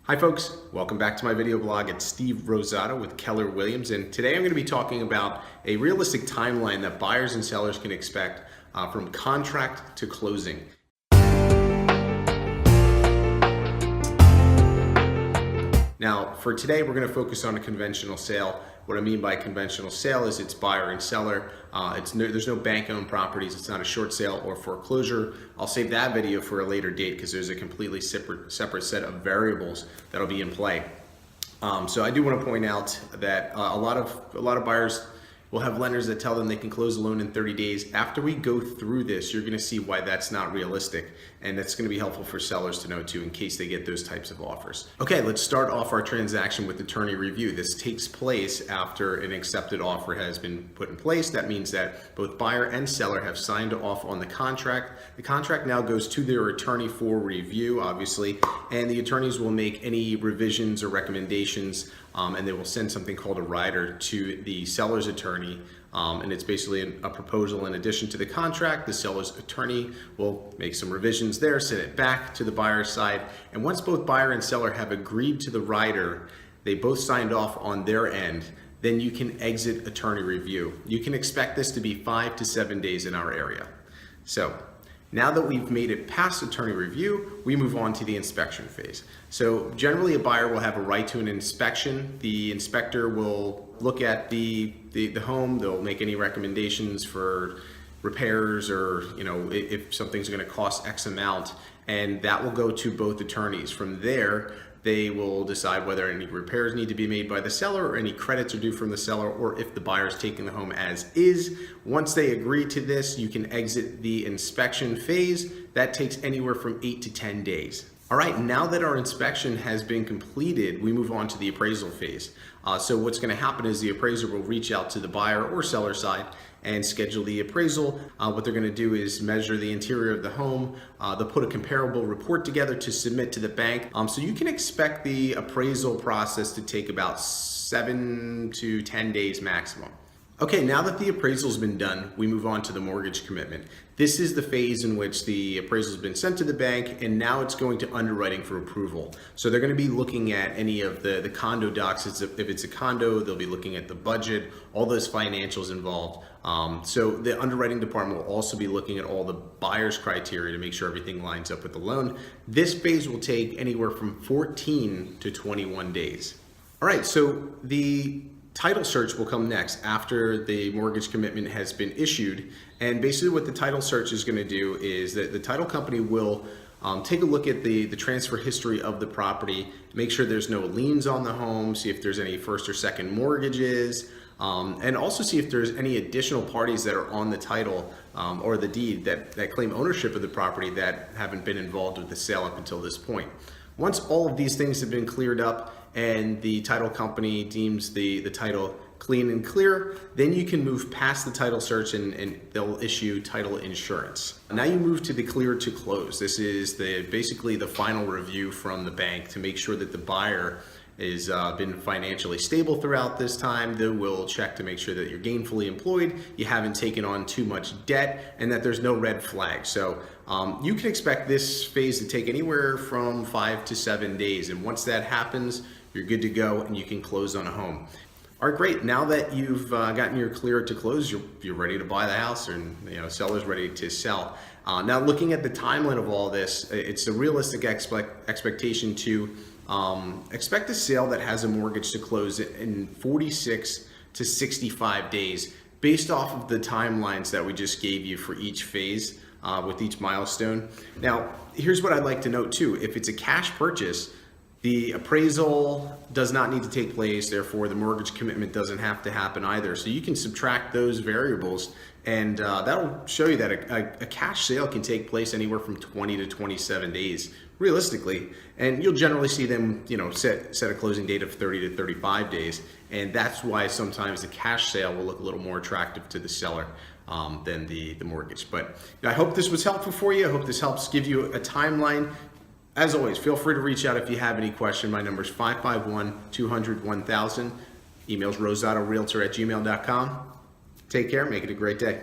Hi folks, welcome back to my video blog. It's Steve Rosado with Keller Williams, and today I'm going to be talking about a realistic timeline that buyers and sellers can expect from contract to closing. Now, for today, we're going to focus on a conventional sale. What I mean by conventional sale is it's buyer and seller. There's no bank-owned properties. It's not a short sale or foreclosure. I'll save that video for a later date because there's a completely separate set of variables that'll be in play. So I do want to point out that a lot of buyers will have lenders that tell them they can close a loan in 30 days. After we go through this, you're going to see why that's not realistic, and that's going to be helpful for sellers to know too in case they get those types of offers. Okay, let's start off our transaction with attorney review. This takes place after an accepted offer has been put in place. That means that both buyer and seller have signed off on the contract. The contract now goes to their attorney for review, obviously, and the attorneys will make any revisions or recommendations, and they will send something called a rider to the seller's attorney. And it's basically a proposal in addition to the contract. The seller's attorney will make some revisions there, send it back to the buyer's side. And once both buyer and seller have agreed to the rider, they both signed off on their end, then you can exit attorney review. You can expect this to be 5 to 7 days in our area. So now that we've made it past attorney review, we move on to the inspection phase. So generally a buyer will have a right to an inspection. The inspector will look at the home. They'll make any recommendations for repairs or if something's going to cost X amount, and that will go to both attorneys. From there, they will decide whether any repairs need to be made by the seller or any credits are due from the seller, or if the buyer's taking the home as is. Once they agree to this, you can exit the inspection phase. That takes anywhere from 8 to 10 days. All right, now that our inspection has been completed, we move on to the appraisal phase. So what's going to happen is the appraiser will reach out to the buyer or seller side and schedule the appraisal. What they're going to do is measure the interior of the home. They'll put a comparable report together to submit to the bank. So you can expect the appraisal process to take about 7 to 10 days maximum. Okay, now that the appraisal's been done, we move on to the mortgage commitment. This is the phase in which the appraisal's been sent to the bank, and now it's going to underwriting for approval. So they're going to be looking at any of the condo docs. If it's a condo, they'll be looking at the budget, all those financials involved. So the underwriting department will also be looking at all the buyer's criteria to make sure everything lines up with the loan. This phase will take anywhere from 14 to 21 days. All right, so the title search will come next after the mortgage commitment has been issued. And basically what the title search is going to do is that the title company will take a look at the transfer history of the property, make sure there's no liens on the home, see if there's any first or second mortgages, and also see if there's any additional parties that are on the title or the deed that claim ownership of the property that haven't been involved with the sale up until this point. Once all of these things have been cleared up and the title company deems the title clean and clear, then you can move past the title search and they'll issue title insurance. Now you move to the clear to close. This is basically the final review from the bank to make sure that the buyer has been financially stable throughout this time. They will check to make sure that you're gainfully employed, you haven't taken on too much debt, and that there's no red flags. So you can expect this phase to take anywhere from 5 to 7 days. And once that happens, you're good to go and you can close on a home. All right, great. Now that you've gotten your clear to close, you're ready to buy the house, and seller's ready to sell. Now looking at the timeline of all this, it's a realistic expectation to expect a sale that has a mortgage to close in 46 to 65 days based off of the timelines that we just gave you for each phase with each milestone. Now, here's what I'd like to note too. If it's a cash purchase, the appraisal does not need to take place, therefore the mortgage commitment doesn't have to happen either. So you can subtract those variables, and that'll show you that a cash sale can take place anywhere from 20 to 27 days, realistically. And you'll generally see them, set a closing date of 30 to 35 days. And that's why sometimes the cash sale will look a little more attractive to the seller than the mortgage. But I hope this was helpful for you. I hope this helps give you a timeline. As always, feel free to reach out if you have any question. My number is 551-200-1000. Email's rosadorealtor@gmail.com. Take care. Make it a great day.